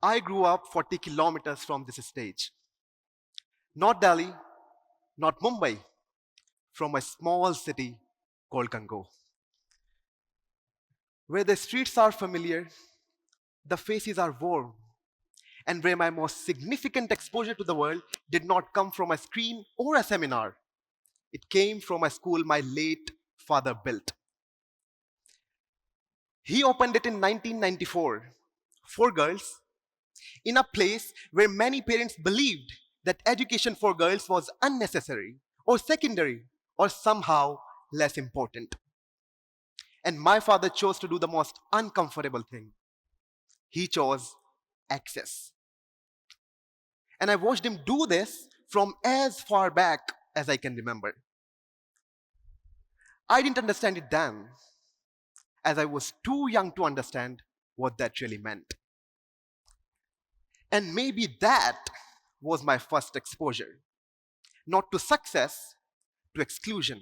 I grew up 40 kilometers from this stage. Not Delhi, not Mumbai, from a small city called Gango, where the streets are familiar, the faces are warm, and where my most significant exposure to the world did not come from a screen or a seminar. It came from a school my late father built. He opened it in 1994 for girls in a place where many parents believed that education for girls was unnecessary or secondary or somehow less important. And my father chose to do the most uncomfortable thing. He chose access. And I watched him do this from as far back as I can remember. I didn't understand it then, as I was too young to understand what that really meant. And maybe that was my first exposure, not to success, to exclusion,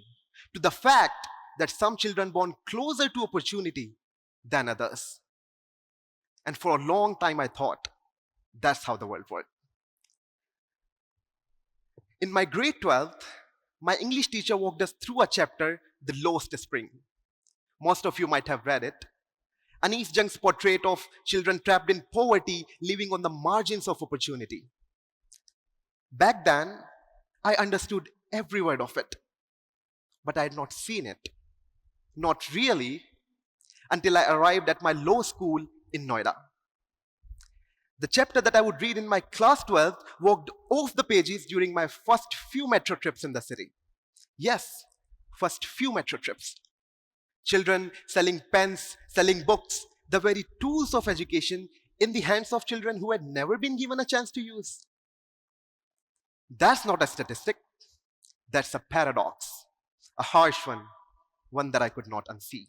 to the fact that some children born closer to opportunity than others. And for a long time, I thought that's how the world worked. In my grade 12th, my English teacher walked us through a chapter, The Lost Spring. Most of you might have read it. Anis Jung's portrait of children trapped in poverty, living on the margins of opportunity. Back then, I understood every word of it, but I had not seen it. Not really, until I arrived at my law school in Noida. The chapter that I would read in my class 12th walked off the pages during my first few metro trips in the city. Yes, first few metro trips. Children selling pens, selling books, the very tools of education in the hands of children who had never been given a chance to use. That's not a statistic, that's a paradox, a harsh one that I could not unsee.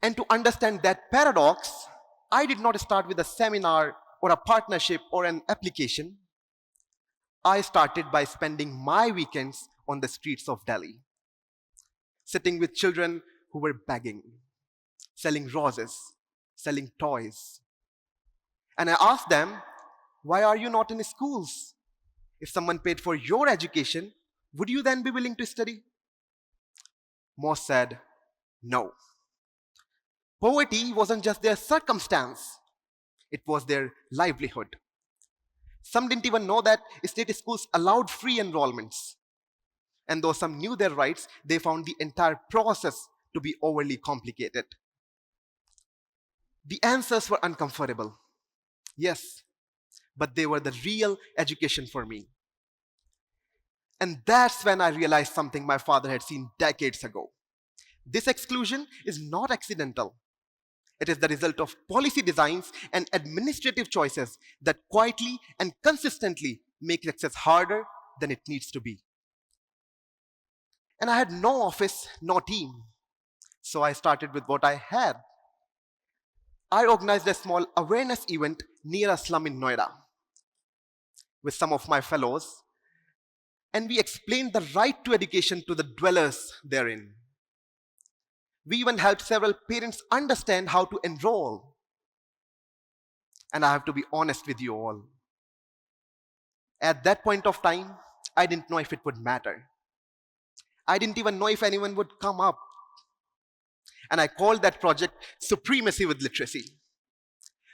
And to understand that paradox, I did not start with a seminar or a partnership or an application. I started by spending my weekends on the streets of Delhi, sitting with children who were begging, selling roses, selling toys. And I asked them, why are you not in schools? If someone paid for your education, would you then be willing to study? Most said, no. Poverty wasn't just their circumstance, it was their livelihood. Some didn't even know that state schools allowed free enrollments. And though some knew their rights, they found the entire process to be overly complicated. The answers were uncomfortable, yes, but they were the real education for me. And that's when I realized something my father had seen decades ago. This exclusion is not accidental. It is the result of policy designs and administrative choices that quietly and consistently make access harder than it needs to be. And I had no office, no team. So I started with what I had. I organized a small awareness event near a slum in Noida with some of my fellows, and we explained the right to education to the dwellers therein. We even helped several parents understand how to enroll. And I have to be honest with you all. At that point of time, I didn't know if it would matter. I didn't even know if anyone would come up. And I called that project Supremacy with Literacy.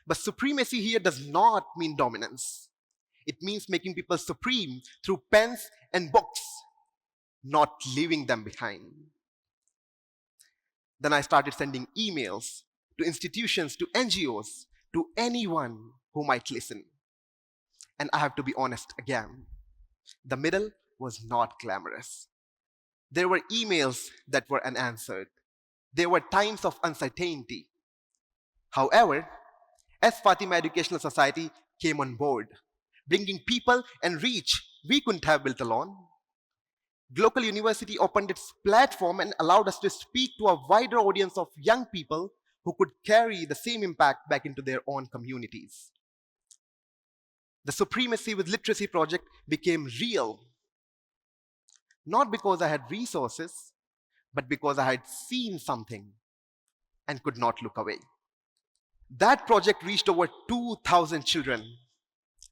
But supremacy here does not mean dominance. It means making people supreme through pens and books, not leaving them behind. Then I started sending emails to institutions, to NGOs, to anyone who might listen. And I have to be honest again, the middle was not glamorous. There were emails that were unanswered. There were times of uncertainty. However, as Fatima Educational Society came on board, bringing people and reach we couldn't have built alone, Global University opened its platform and allowed us to speak to a wider audience of young people who could carry the same impact back into their own communities. The Supremacy with Literacy project became real, not because I had resources, but because I had seen something and could not look away. That project reached over 2,000 children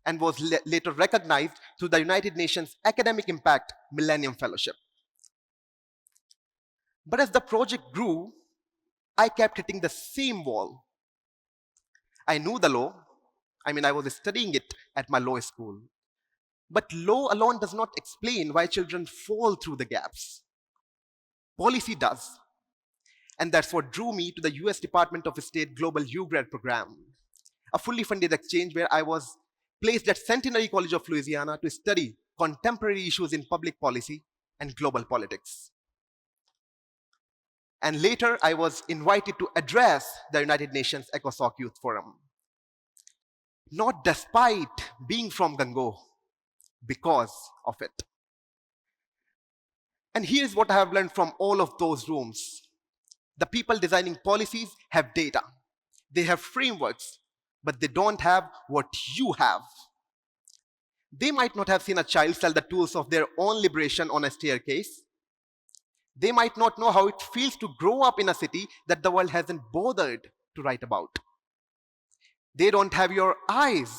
and was later recognized through the United Nations Academic Impact Millennium Fellowship. But as the project grew, I kept hitting the same wall. I knew the law. I was studying it at my law school. But law alone does not explain why children fall through the gaps. Policy does. And that's what drew me to the US Department of State Global U-Grad program, a fully funded exchange where I was placed at Centenary College of Louisiana to study contemporary issues in public policy and global politics. And later, I was invited to address the United Nations ECOSOC Youth Forum. Not despite being from Gango, because of it. And here's what I have learned from all of those rooms. The people designing policies have data. They have frameworks, but they don't have what you have. They might not have seen a child sell the tools of their own liberation on a staircase. They might not know how it feels to grow up in a city that the world hasn't bothered to write about. They don't have your eyes.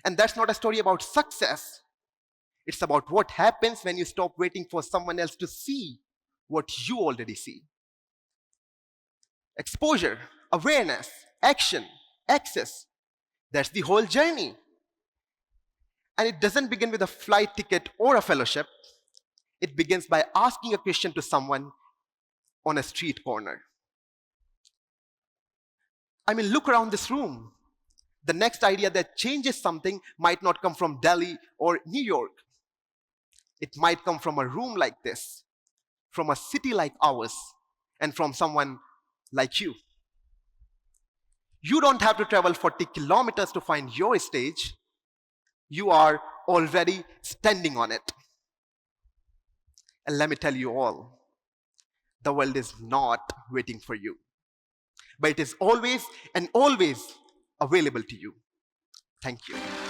And that's not a story about success. It's about what happens when you stop waiting for someone else to see what you already see. Exposure, awareness, action, access. That's the whole journey. And it doesn't begin with a flight ticket or a fellowship. It begins by asking a question to someone on a street corner. Look around this room. The next idea that changes something might not come from Delhi or New York. It might come from a room like this, from a city like ours, and from someone like you. You don't have to travel 40 kilometers to find your stage. You are already standing on it. And let me tell you all, the world is not waiting for you, but it is always and always available to you. Thank you.